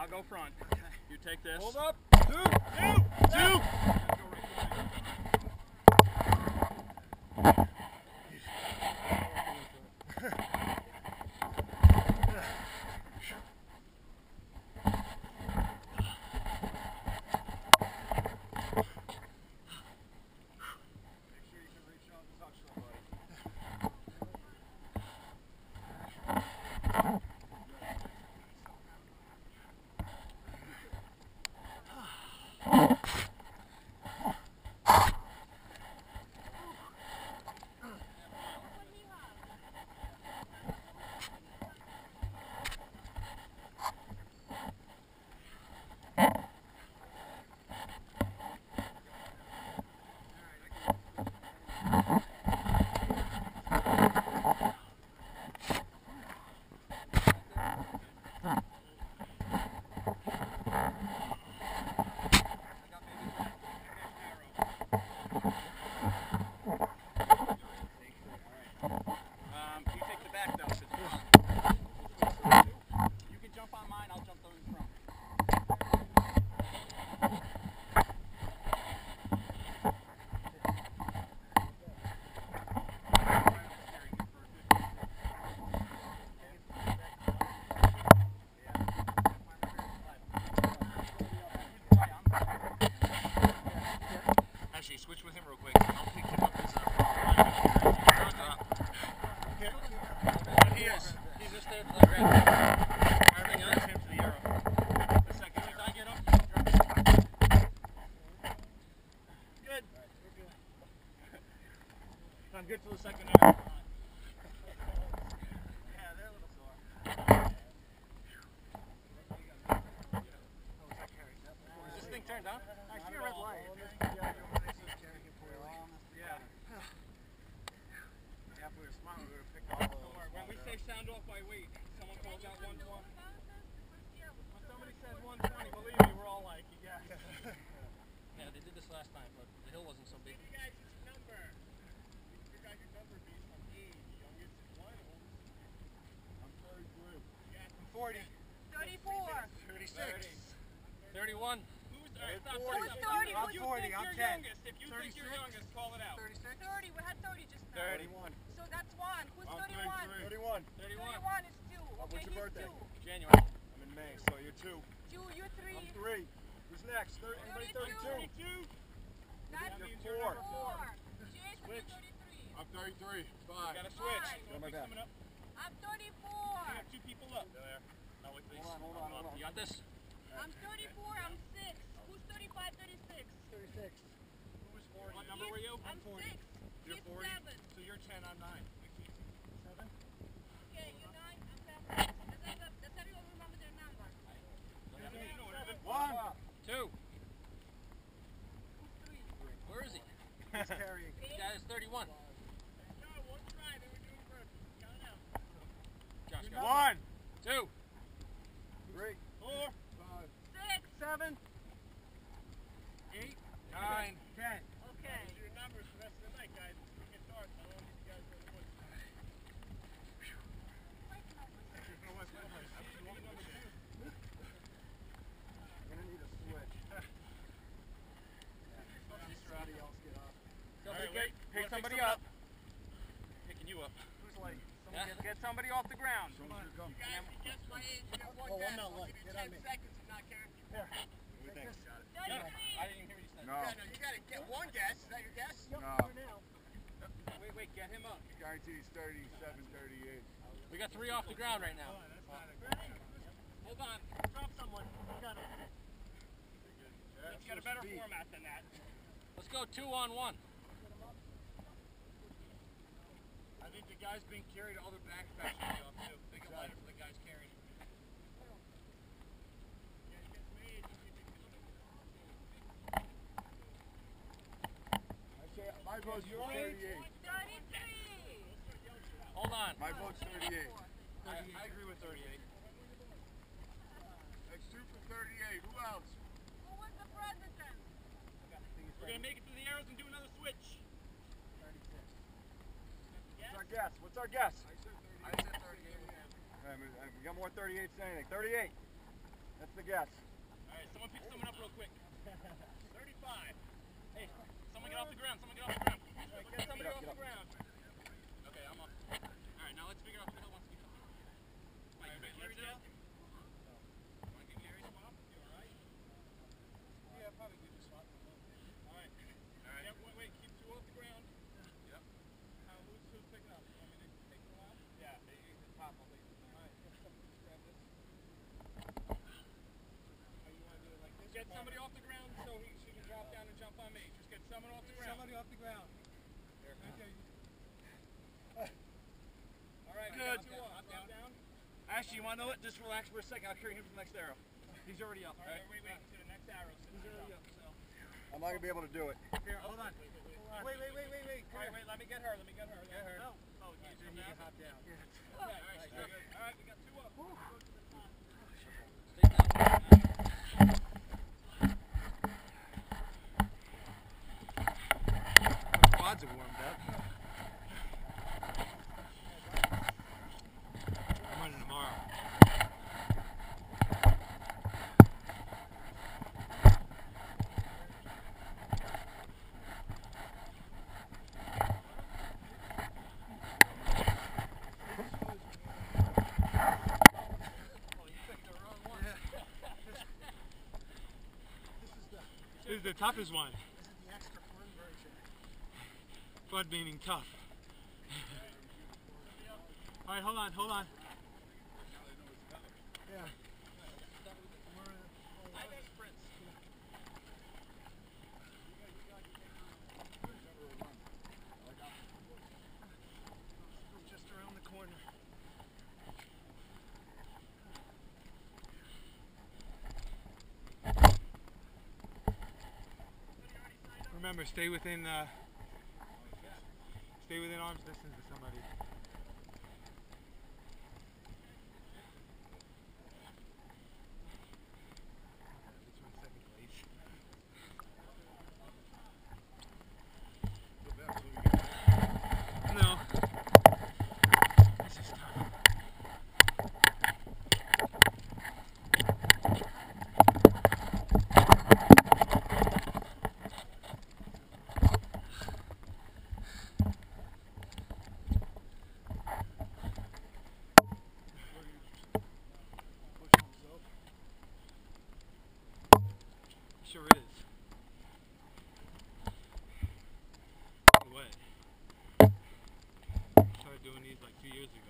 I'll go front. You take this. Hold up. Two. You take the back though. You can jump on mine, I'll jump on in front. Actually, switch with him real quick. I'll pick him up as he is. He's just there to the ground. Everything else him to the arrow. The second as I get up, drop. Good. I'm good till the second arrow. Yeah, they're a little sore. Is this thing turned on? I see a red light. When we say sound off by weight, someone calls out 120. When somebody says 120, believe me, we're all like, yeah. Yeah, they did this last time, but the hill wasn't so big. Give you guys your number. You got your number based on age. Youngest is one, oldest is two. I'm 33. Yeah, I'm 40. 34. 36. 31. Who's 40? I'm 40. I'm 10. If you 36. think you're youngest, call it out. 36. 30. We had 30 just now. 31. So that's one. Who's 31? 31. 31. 31 is two. What's Okay, your he's birthday? two. January. I'm in May, so you're 2. Two, you're three. I'm 3. Who's next? Anybody 32? 32. That's You're 4. 4. Jason, you're Switch. 33. I'm 33. You 5. gotta switch. Five. Got my back. Coming up. I'm 34. We have 2 people up. There. No, wait, please. Hold on. You got this? I'm 34. I'm 6. Who's 35, 36? 36. Who was 40? What number were you? I'm 40. 6. You're He's 40? 7. So you're 10, I'm 9. 7? Okay, you're 9. I'm 7. Does everyone remember their number? 1. 2. Who's 3? Where is he? He's carrying. The guy is 31. No, one try. Then we're doing first. Count out. Josh, go. 1. 2. 3. 4. 5. 6. 7. 8. 9. 10. Okay. Your numbers for the rest of the night, guys. We get dark. I don't want you guys to go to the woods. I'm going to need a switch. Somebody else get up. Pick somebody up. Picking you up. Who's late? Get somebody off the ground. Come on. You guys can guess my age. You got one Oh, guess. I'm not I'll late. give you Get on 10 me. seconds. I'm not caring. Here. What do you think? Got it. 33. I didn't even hear what you said. No. Yeah, no, you gotta get one guess. Is that your guess? No. Wait, get him up. Guarantee he's 37, 38. We got 3 off the ground right now. Hold on. Drop someone. Yeah, Let's get a better speed. format than that. Let's go 2-on-1. I think the guys being carried, all their backpacks should be off too. Make it lighter for the guys carrying. My vote's 38. 33. Hold on. My vote's 38. I agree with 38. Let's shoot for 38. Who else? Who was the president? We're going to make it through the arrows and do another switch. 36. Yes? What's our guess? What's our guess? I said 38. We got more 38s than anything. 38. That's the guess? Alright, someone pick someone up real quick. 35. Hey, someone get off the ground. Someone get off the ground. Alright, get somebody off the ground. Okay, I'm up. Alright, now let's figure out who the hell wants to be up. Mike, you Gary down? Want to get Gary swap? You alright? Yeah, probably do the swap. Alright. Alright. Yeah, wait, keep two off the ground. Yep. Who's picking up? You want me to take the lap? Yeah, he's the top, I'll take the Alright, just grab this. Get somebody off the ground so she can drop down and jump on me. Just get someone off the ground. Somebody off the ground. Alright, Good. Down. Actually, you want to know what? Just relax for a second. I'll carry him to the next arrow. He's already up. Alright, wait. To the next arrow. He's already up. So. I'm not going to be able to do it. Here, hold on. Wait. Alright, wait, let me get her. Get her. No. Oh, you need to hop down. Yeah. Alright, good. Alright, we got two up. Stay down. Quads are warmed up. I'm running tomorrow. This is the toughest one. This is the extra fun version. Fun meaning tough. Alright, hold on. Yeah. Just around the corner. Remember, stay within arm's distance of somebody. No. This is tough. Sure is. What? Started doing these like 2 years ago.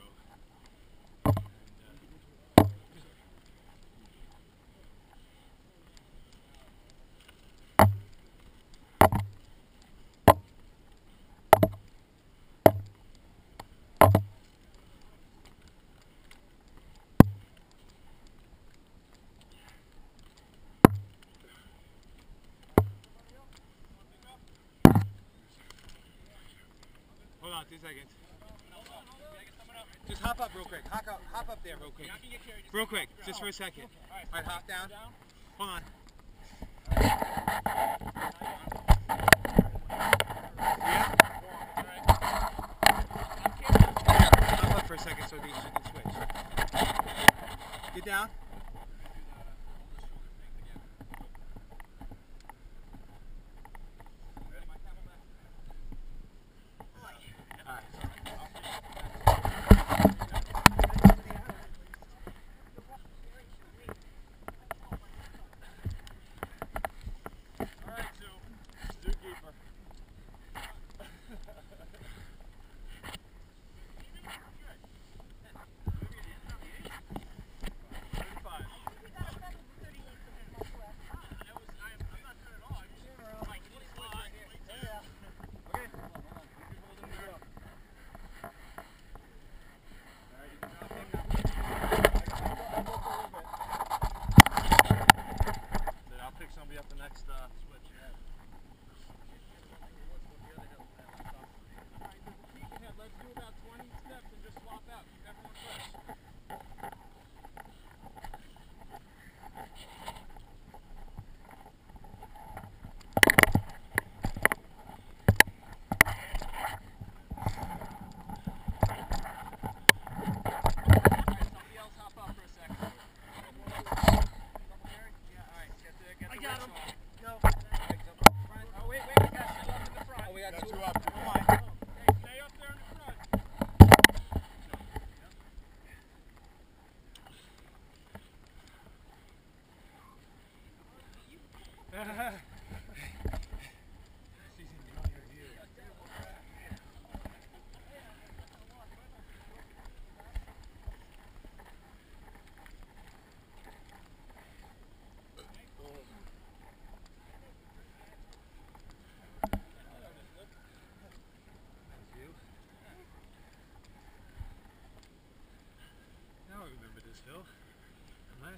Hold on, 2 seconds. Just hop up real quick. Hop up there real quick. Real quick, just for a second. Alright, hop down. Hold on. Yeah? Hop up for a second so that you can switch. Get down.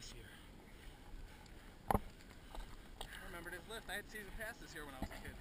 this year. I remember this lift. I had season passes here when I was a kid.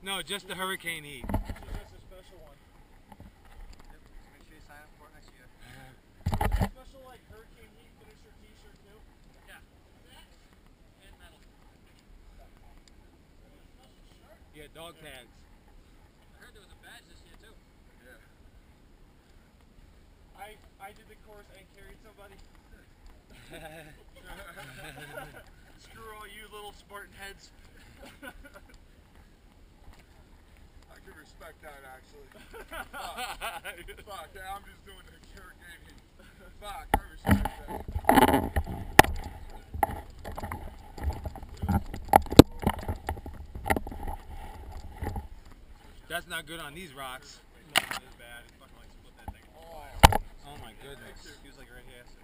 No, just the hurricane heat. This is just a special one. Yep. Make sure you sign up for it next year. Special like hurricane heat finisher t-shirt too? Yeah. And metal. Yeah, dog tags. I heard there was a badge this year too. Yeah. I did the course and carried somebody. Screw all you little Spartan heads. I can respect that actually. Fuck, yeah, I'm just doing the hurricane heat. Fuck, I respect that. That's not good on these rocks. No, it is bad. It's fucking like split that thing. Oh my goodness. He was like right here. So.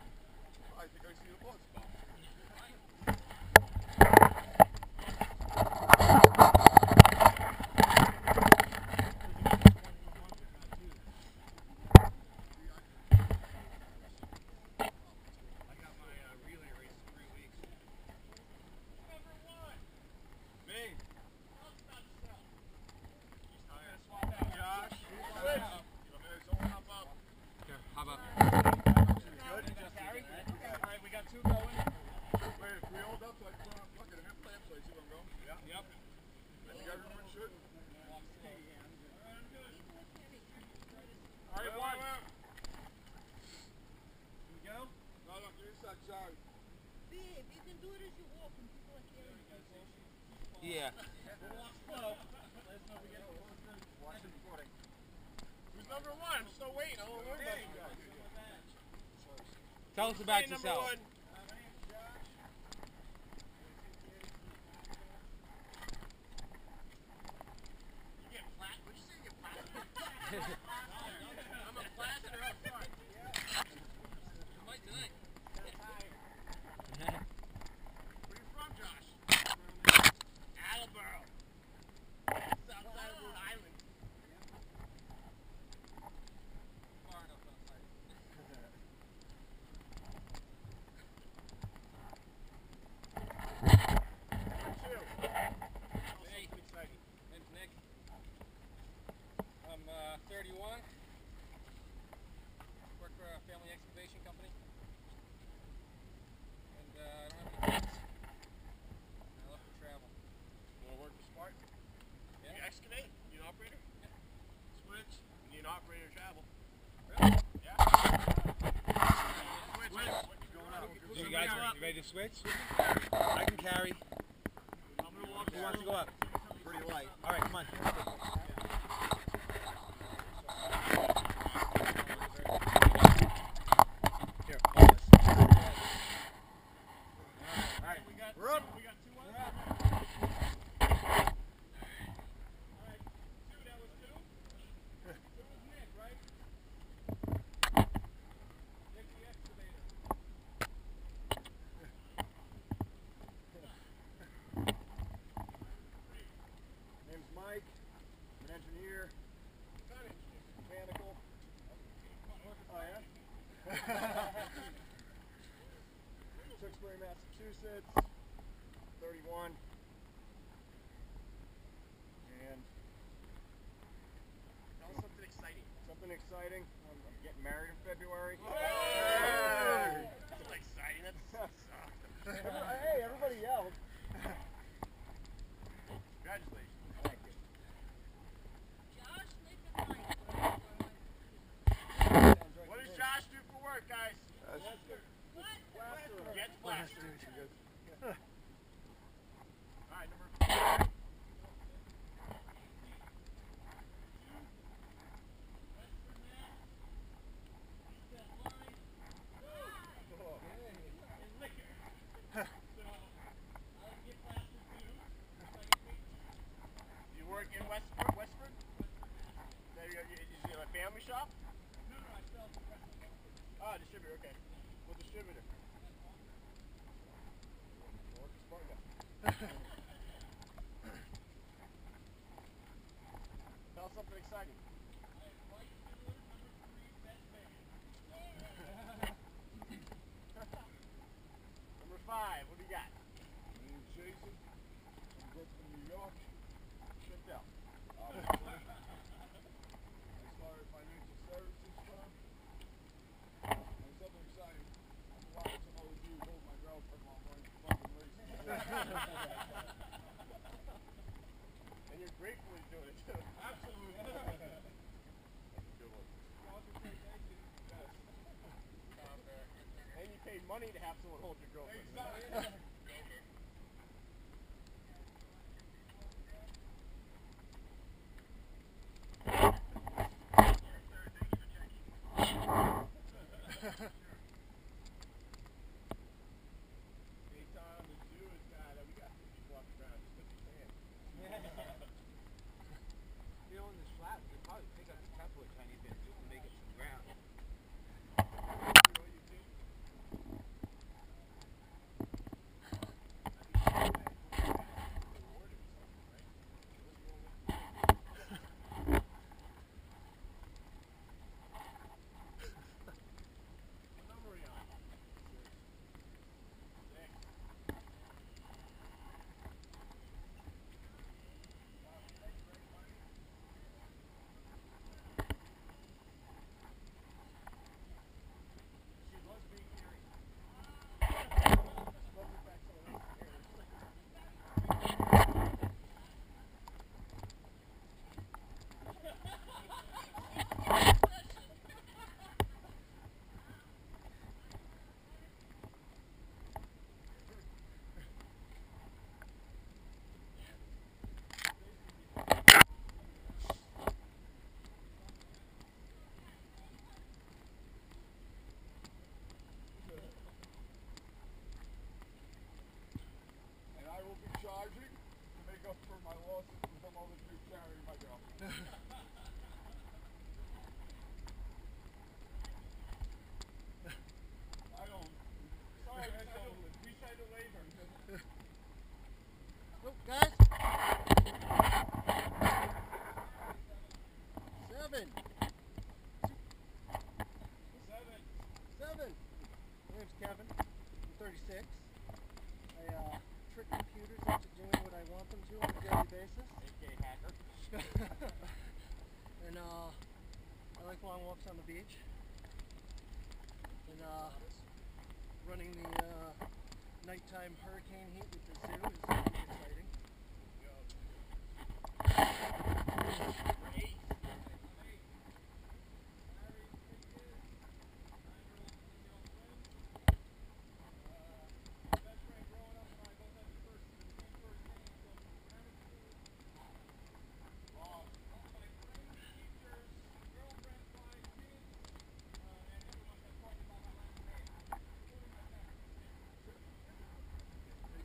I think I see the blood spot. I got my relay race in 3 weeks. Number one. Me. He's tired. Swap out. Josh. Switch. Someone hop up. Here, how about? Good. Carry. All right, we got 2 going. Wait, can we hold up so I can put on fucking headlamp so I see where I'm going? Yep. I think everyone should. All right, one. Here we go. No, give me a sec, sorry. Babe, you can do it as you walk and people are carrying people. Yeah. Watch the recording. Who's number one? I'm still waiting. I don't know about you guys. Tell us about Hey, number yourself. one. You get plat? What'd you say? You get plat? I'm a plaster up front. You might tonight. Where you from, Josh? Attleboro. South side of Rhode Island. Far enough outside. Hey, name's Nick. I'm 31. Work for a family excavation company. And I don't have any kids. I love to travel. You want to work for Spartan? Yeah. You excavate? You an operator? Yeah. Switch. You need an operator to travel. Really? Yeah. Switch. What's going on? You guys you ready to switch? I can carry. I'm going to walk Who wants to go up? pretty light. All right, come on. Here, hold this. All right, We're up. we got 2 on. All right, 2, that was 2. 2 was Nick, right? Nick the excavator. Name's Mike. I'm an engineer. Mechanical. Oh, yeah? Tewksbury, Massachusetts. 31. married in February. Hey! That's exciting. That's Hey, everybody yelled. Congratulations. Thank you. Josh, make it right. What does Josh do for work, guys? What? Gets plastered. Alright, number 5. You work in Westford? There you go. Is it a family shop? No, I sell professional. Ah, distributor, okay. What distributor? Tell us something exciting. Number 5, what do you got? My name's Jason. I'm Brooklyn, New York. Shipped out. I started a financial services firm. And something exciting. I'm watching some old dude hold my girlfriend while I'm running fucking races. And you're gratefully doing it too. Absolutely. Good one. And you paid money to have someone hold your girlfriend. Exactly. Anytime the zoo is bad, we got people walking around just with your hand. You know, in this flat, we could probably pick up a couple of tiny bits just to make it some ground. What number are you on? 6. She loves being eerie. Love the fact someone else is eerie. And I will be charging to make up for my losses from some other dude carrying my girlfriend. I don't. Sorry, I don't. We signed a waiver. Look, guys. 7. 7. My name's Kevin. I'm 36. I trick computers into doing what I want them to on a daily basis. AK hacker. And I like long walks on the beach. And running the nighttime hurricane heat with the zoo is pretty exciting. We're 8.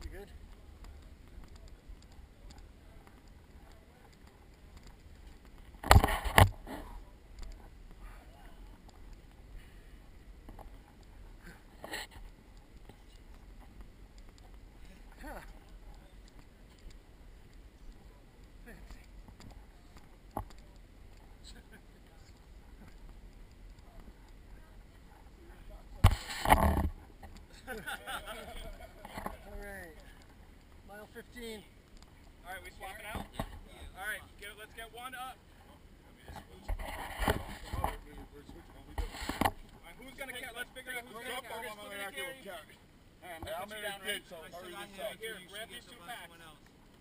You good? Huh. Fancy. All right. Mile 15. Alright, we swapping out? Alright, let's get one up. We're switching. What we doing? Who's gonna carry? Let's figure out who's gonna Jump carry. on my actual carry. I'm Hey, I'm in a ditch, so I still hurry got this him. up. Here, grab these two packs.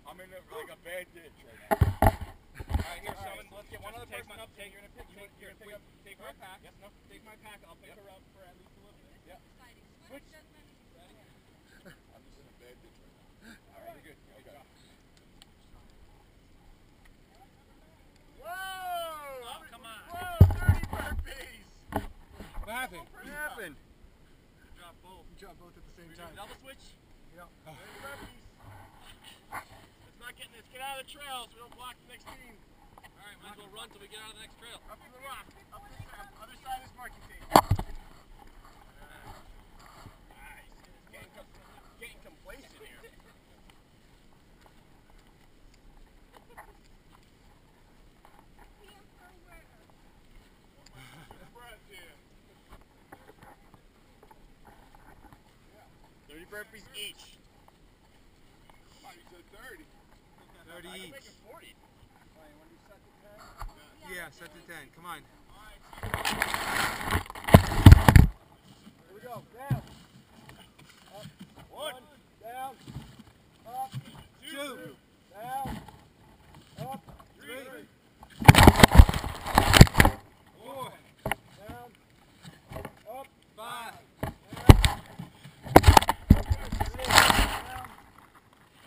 I'm in like a bad ditch right now. Alright, here, Sheldon, let's get one other person up. You're gonna pick my pack. Yes, no, take my pack. I'll pick her up for at least a little bit. Yep. Switch. I'm just in a bad ditch right now. Alright, you're good. Okay. Whoa! Oh, come on. Whoa, 30 burpees! What happened? What happened? Drop both. You drop both at the same We time. do double switch? Yeah. 30 burpees. Let's not get this. Get out of the trail so we don't block the next team. Alright, might as well run till we get out of the next trail. Up to the rock. Up to the other side of this marking tape. Nice. Getting complacent here. Breath here. 30 burpees each. Oh, you said 30. 30 I can each. make it 40. Yeah, set to 10. Come on. Here we go. Down. Up. One. Down. Up. Two. Down. Up. Three. Four. Down. Up. 5. Down.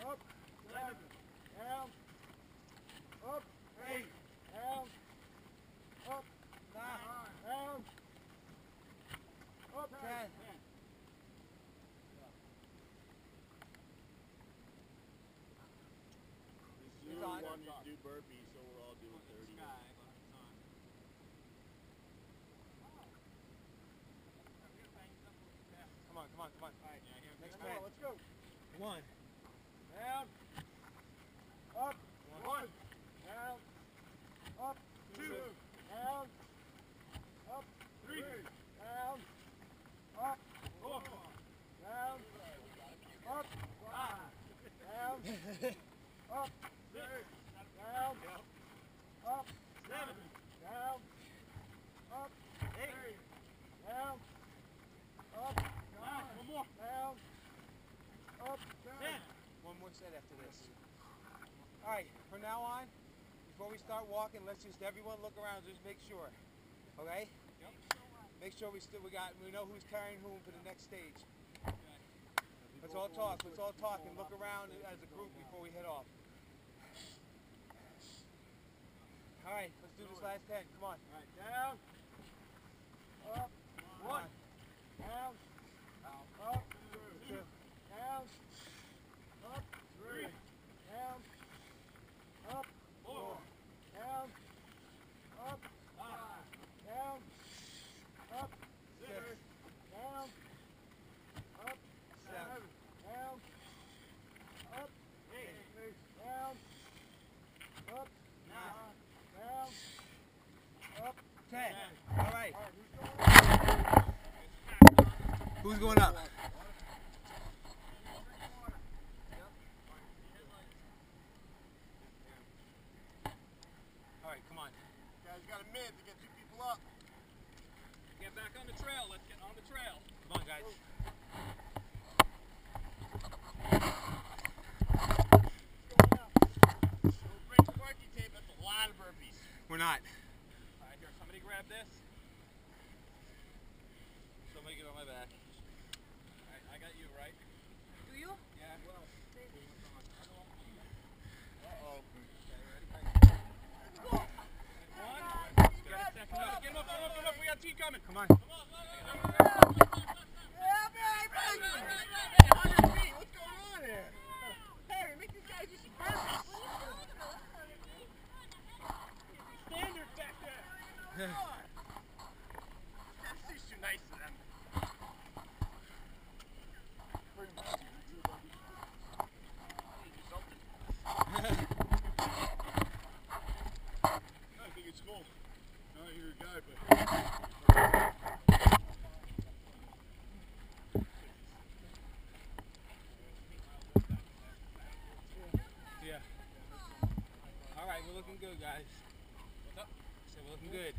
Up. Down. Down. Up. 8. Down. Up. 9. Down. Up. 10. You It's on. want me to do burpees, so we're all doing 30. Come on, come on, come on. Next Ten. one, let's go. 1. Down. Up. One. Down. Up. Two. Down. Up. Three. Down. Up. Four. Down. Up. Five. Down. Up. Six. Down. Up. Seven. Down. Up. Eight. Down. Up. Nine. One more. Down. Up. 10. One more set after this. Alright, from now on, before we start walking, let's just everyone look around, just make sure. Okay? Yep. Make sure we know who's carrying whom for the next stage. Let's all talk and look around as a group before we head off. Alright, let's do this last 10. Come on. Alright, down. Up. One. Down. Up. Two. Down. Up. Three. Down. Up. Four. Down. Up. Five. Down. Up. Six. Down. Up. Seven. Down. Up. Eight. Down. Up. Nine. Down. Up. 10. Alright. Alright, who's going Who's going up? Alright, come on. Guys, got a minute to get two people up. Get back on the trail. Let's get on the trail. Come on, guys. Don't break the marking tape. That's a lot of burpees. We're not. Alright, here, somebody grab this. Somebody get on my back. Alright, I got you, right? Do you? Yeah. Well. Uh-oh. One. Get a second up. Get him up, get him up, get him up. We got T coming. Come on. Yeah, baby! 100 feet. What's going on here? Hey, make these guys do some burpees. Standard back there. Come on. This is too nice to them. I think it's cool. Not your guy, but. Yeah. Alright, we're looking good, guys. What's up? So we're looking good.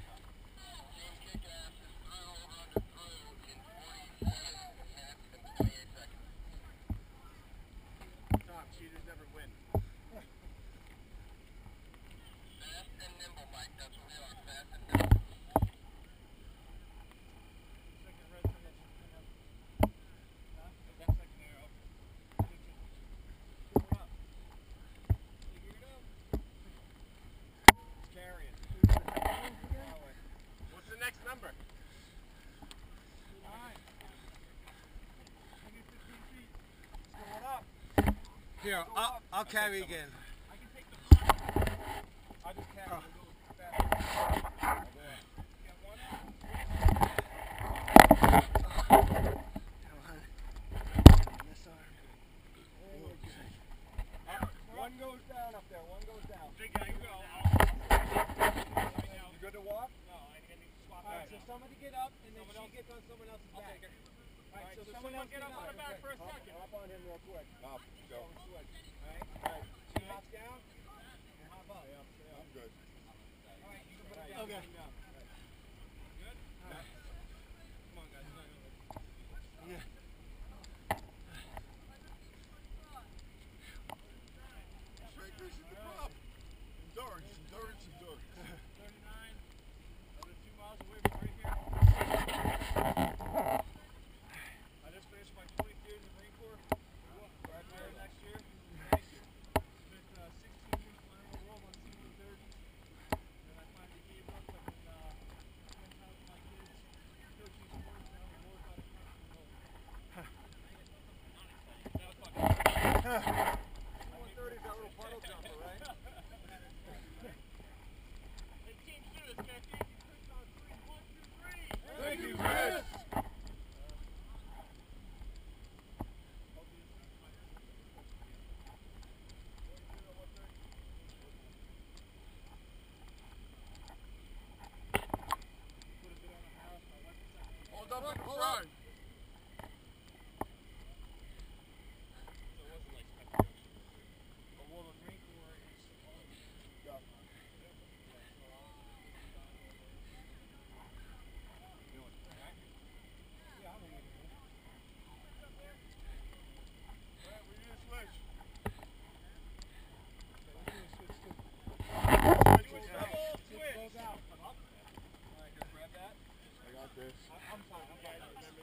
Here, I'll carry again. I can take the I'll just carry it. One goes down up there. One goes down. Big guy, you go. You good to walk? No, I need to swap Alright, so somebody get up and then Someone she gets on someone else's I'll back. take it. Alright, so someone someone else get up on the back for a second. Hop on him real quick. Up, go. Alright, she hops down and hop up. I'm good. Alright, you can put it down. Okay. Down. Good? Alright. Come on, guys. Strength is the problem. Endurance, endurance, endurance. 39. Another 2 miles away from right here. I just finished my 20th year in the Marine Corps. Graduated next year. Spent 16 years flying the world on C-130s. Then I finally gave up. I've been spending time with my kids, coaching sports, now I'm more about a country. That was fucking 130 is that little puddle jumper, right? Hey, team do this, Jackie. 1, 2, 3. Thank you, Chris. Hold up in the front.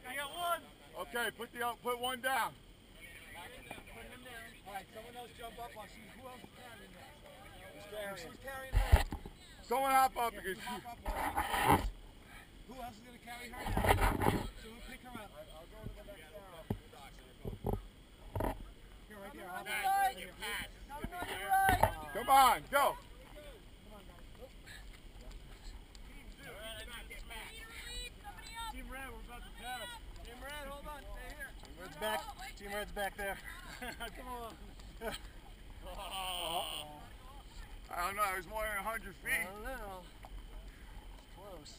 I got one. Okay, put one down. Alright, someone else jump up while she's, who else is carrying that? She's carrying her. Someone hop up because You hop up while she carries. Who else is going to carry her now? So we pick her up. I'll go to the next down. Here, right there. Hop up. Right here. Coming on your right. come on, go. Come on, guys. Team Red, we're about to pass. Team Red, hold on. Stay here. Red's back. Team Red's back there. Come on. I don't know, it was more than 100 feet. I don't know. It's close.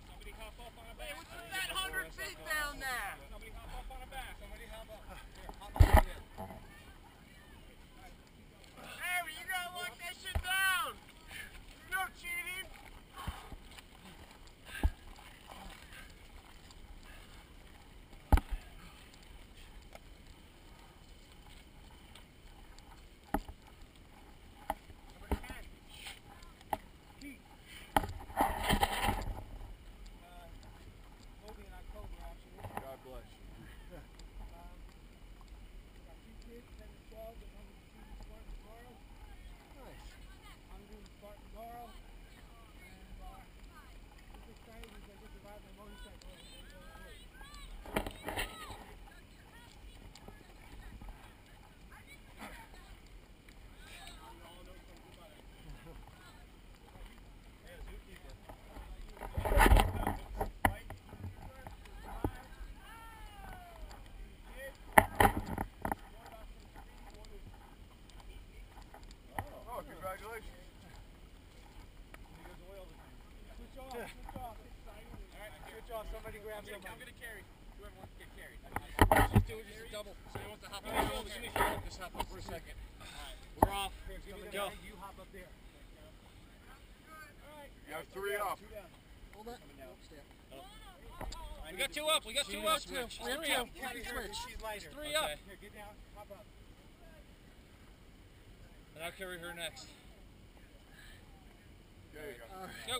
Somebody hop up on a back. That 100 feet down there. Somebody hop up on a back. Somebody hop up. Here, hop up here. Harry, you gotta lock that shit down. No cheating. Movie in October, actually. God bless you. Got 2 kids, 10 and 12, that want to see the Spartan tomorrow. Nice. I'm doing Spartan tomorrow. And just excited because I just arrived on my motorcycle. Oh, congratulations. Switch off, switch off. Switch off, somebody grab somebody. I'm gonna carry. Whoever wants to get carried. Just do it just a double. Somebody wants to hop up. Just hop up for a second. We're off. Give me the Go. bag, you hop up there. You have 3 up. Hold on. We got 2 up. We got 2 up. We have 2. Carry her, she's lighter. 3 up. Here, get down, hop up. And I'll carry her next. There you go. Go.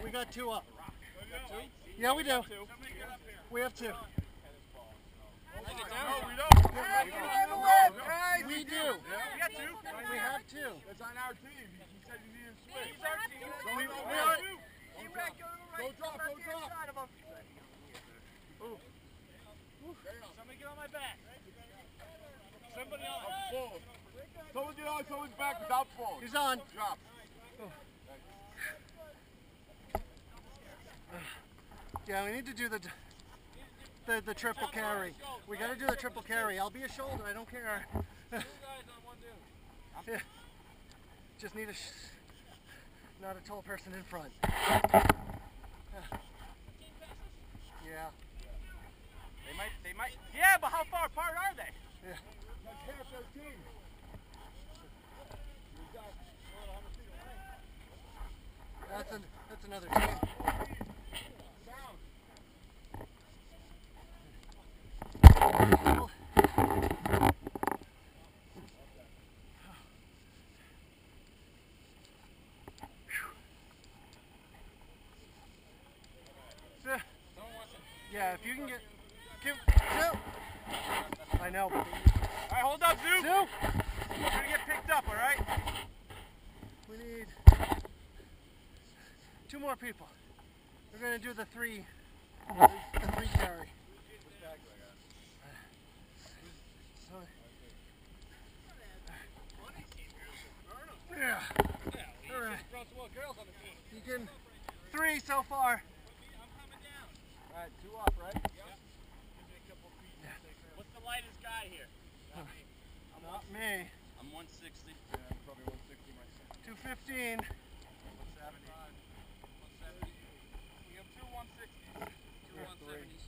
We got 2 up. Yeah, we do. We have 2. No, we don't. We do. We got 2. We have 2. It's on our team. He said you needed to switch. He's our team. Go drop. Somebody get on my back. Somebody on. Full. Someone get on someone's back without falls. He's on. Drop. Yeah, we need to do the triple carry. We got to do the triple carry. I'll be a shoulder. I don't care. 2 guys on 1 dude. Yeah. Just need not a tall person in front. Yeah. They might. Yeah, but how far apart are they? Yeah. That's half their team. That's another team. Yeah, if you can give Zoo. I know. All right, hold up, Zoo. Zoo. You're gonna get picked up, all right? We need 2 more people. We're gonna do the 3 carry. Yeah. All right. Girls on the team. You can 3 so far. All right, 2 up, right? Yep. What's the lightest guy here? Not me. I'm 160. Yeah, I'm probably 160 myself. 215. 170. We have 2 160s. 2 170s.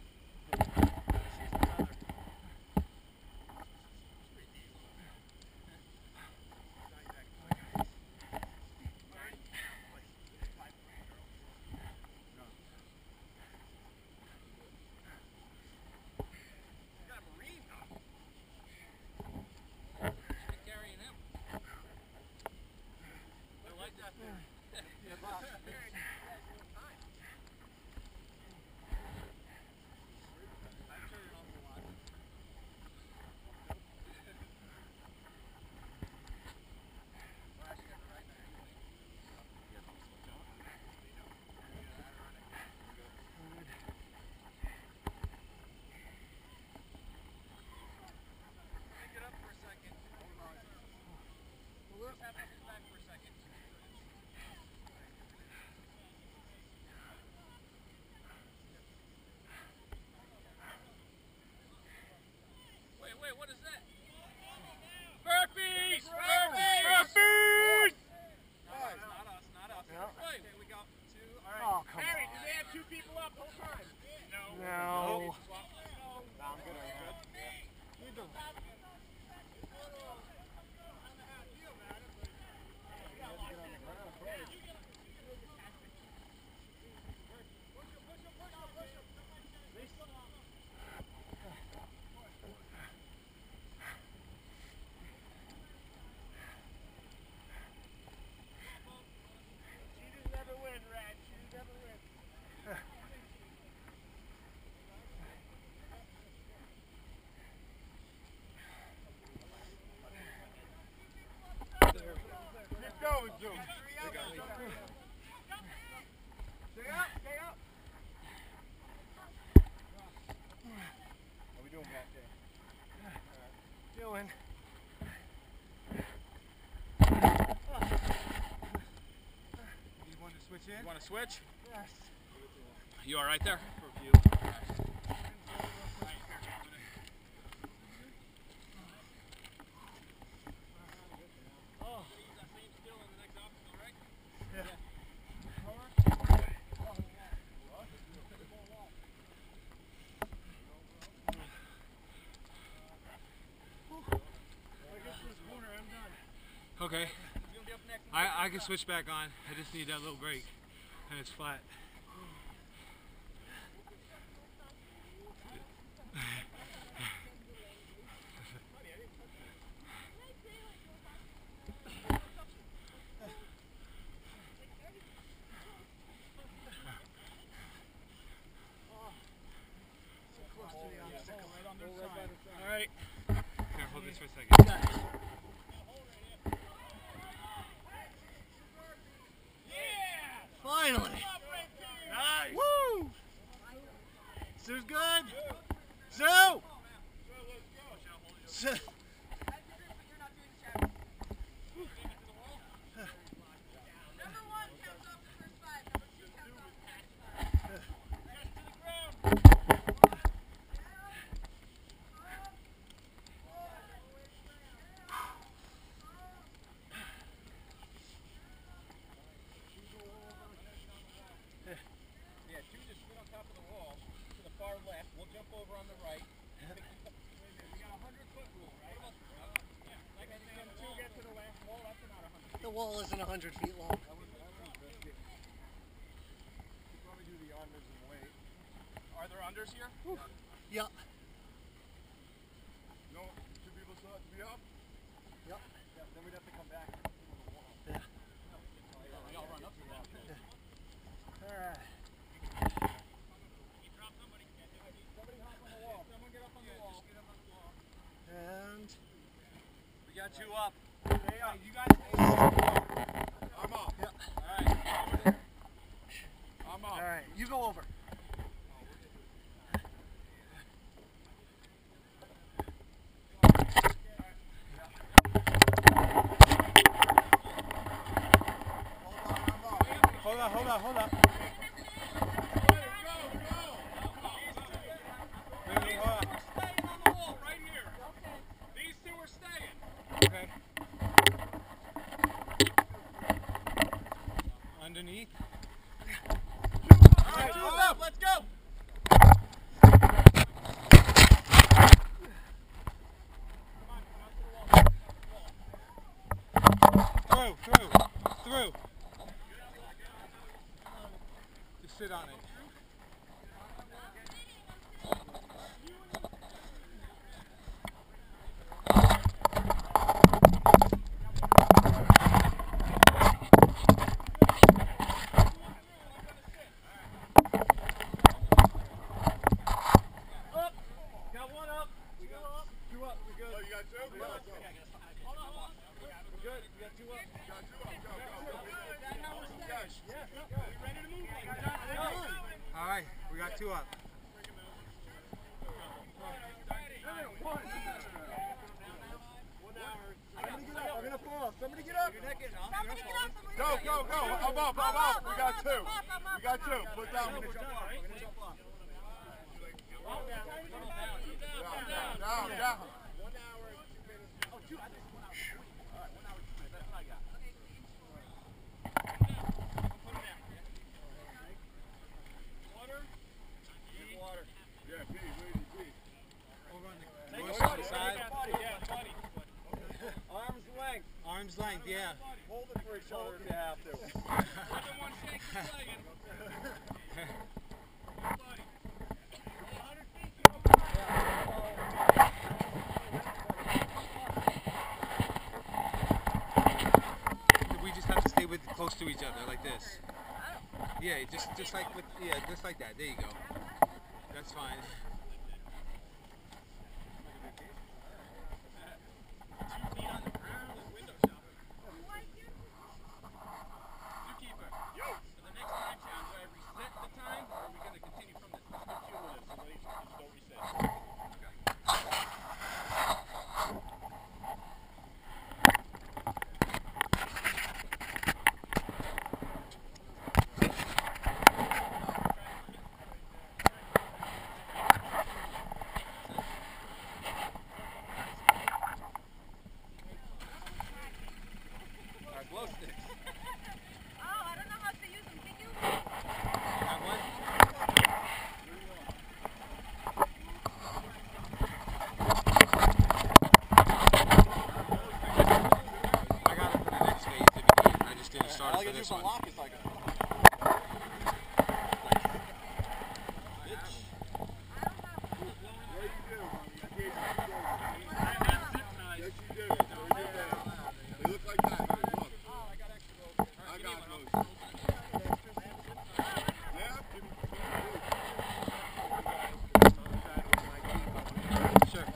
Wait, what is that? Burpees! Burpees! Not us. Yeah. Wait, we got 2. All right. Oh, come Harry, on. do they have 2 people up the whole time? No. No. I'm good. You don't. Cheaters never win, Rad. Cheaters never win. Keep going, Zoo. Stay up. How we doing back there? Doing. You want to switch in? You want to switch? Yes. You all right there? Okay. I can switch back on. I just need that little break. And it's flat. The wall isn't 100 feet long. Are there unders here? Yeah. No, two people still have to be up? Yep. Yeah, then we'd have to come back. Yeah. We all run up to that. All right. Somebody hop on the wall. Someone get up on the wall. Just get up on the wall. And We got you up. Stay up. You guys stay up. I'm up. yeah. Alright. I'm up. All right. You go over. Hold on. Go, go. Wait, hold on. Staying on the wall right here. These two are staying. Okay. Underneath. Alright, two up. Let's go. Through. Just sit on it. Got one up. We got up. Two up. We're good. Oh, you got two? Hold on. We're good. We got two up. Got two up. Go, go, go. That's how we're staying. Yes. We ready to move? All right, we got two up. I'm gonna fall. Somebody get up. Somebody get up. Go, go, go. I'm up. We got two. We got two. Put down. Down. Yeah, Pete. Motion to the side. Arm's length. Arm's length, yeah. Hold it for each other if you have to. Everyone shake the flag. We just have to stay with close to each other like this. Yeah, just like with just like that. There you go. That's fine. Glow sticks. Oh, I don't know how to use them. Can you? That one? I got it for the next phase if you can. I just didn't start it for this one. Is like Yes, you do. They look like that. Look. I got those. Yeah? Sure.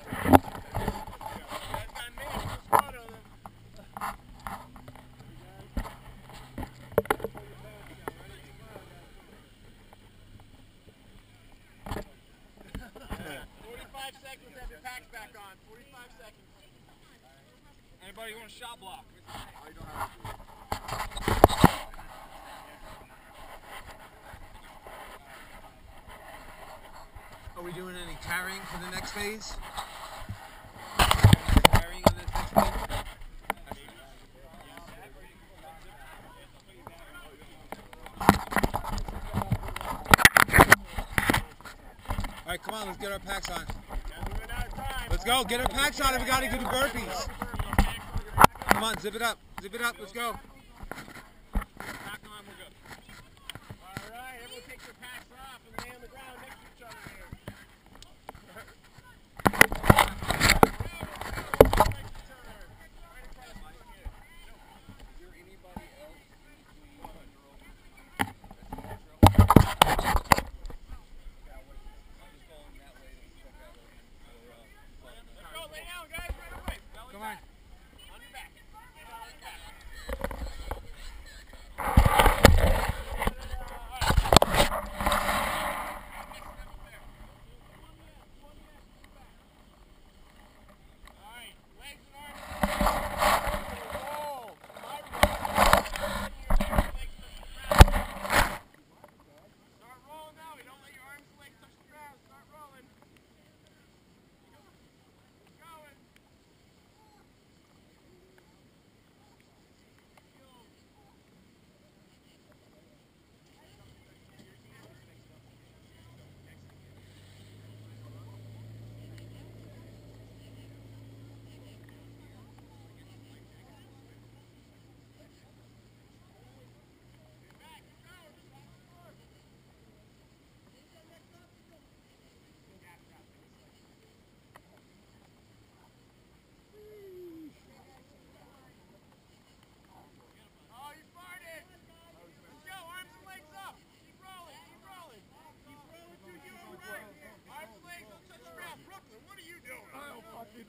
Anybody want a shot block? I don't have to. Are we doing any carrying for the next phase? Carrying on this next phase? All right, come on, let's get our packs on. Let's go, get our packs on and we gotta do the burpees. Come on, zip it up. Zip it up, let's go. Pack on, we're good. Alright, everyone take your packs off and lay on the ground next to each other here. Come on.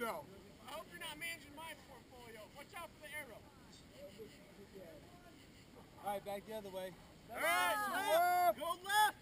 No. I hope you're not managing my portfolio. Watch out for the arrow. Alright, back the other way. Alright, left. Go left.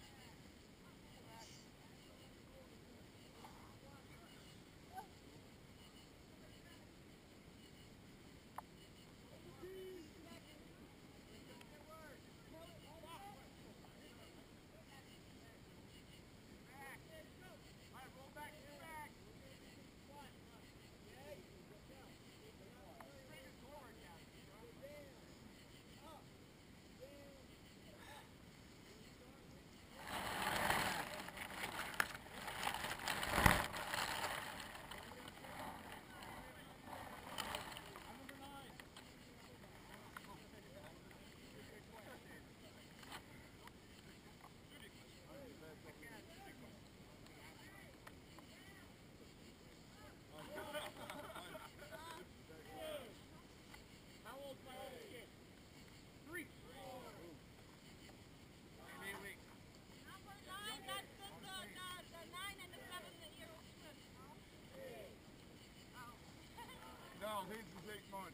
No, his is 8 months.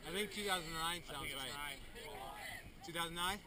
I think 2009 sounds right. 2009?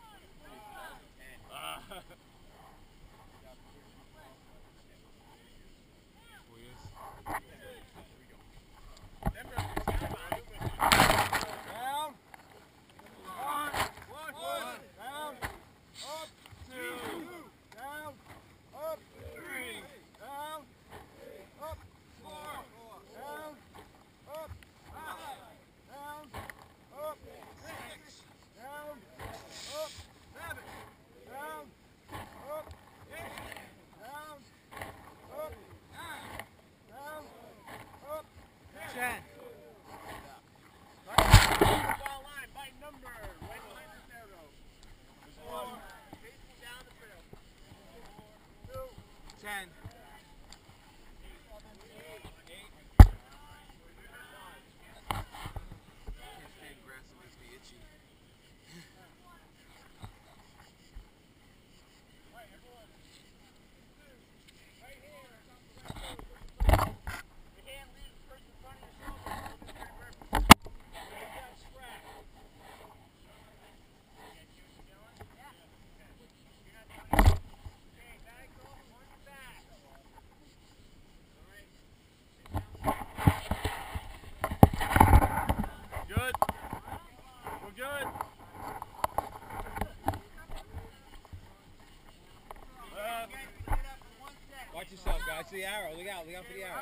the arrow. Look out for the arrow. Arrow,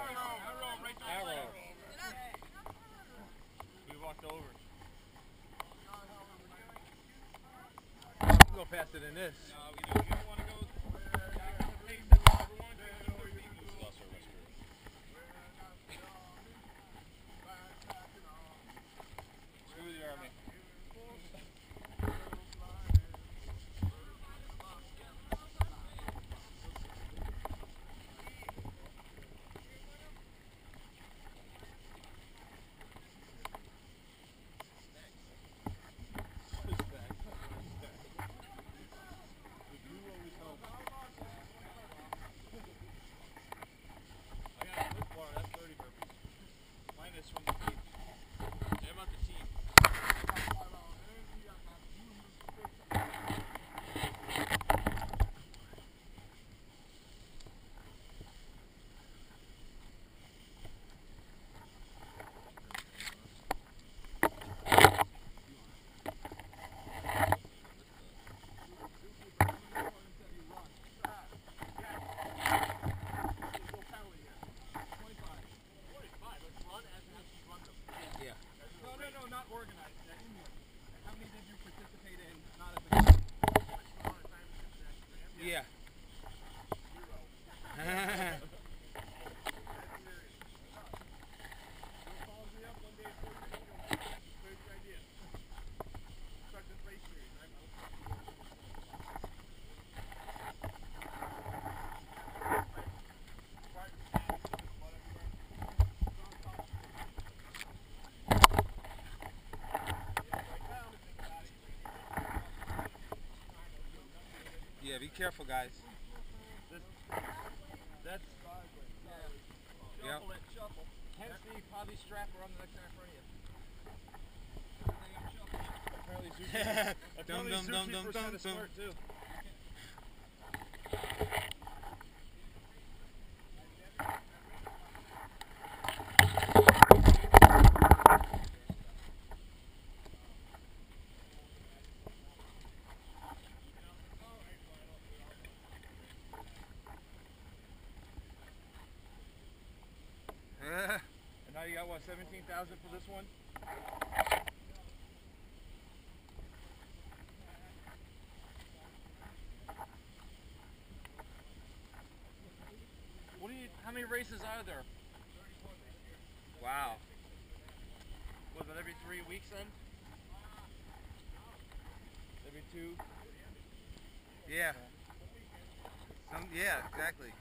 right there. Arrow. We walked over. Go faster than this. We don't want to go the pace that we ever wanted to. We lost our respirator. Screw the Army. From the team. Yeah, about the team. No, not organized. How many did you participate in? Not as a Yeah. Yeah, be careful, guys. That's Yeah. shuffle. Hence the probably strap around the next guy in front of you. Apparently zookeepers kind of smart too. And now you got what, 17,000 for this one? How many races are there? Wow. Was it every 3 weeks then? Every 2? Yeah. Yeah, exactly.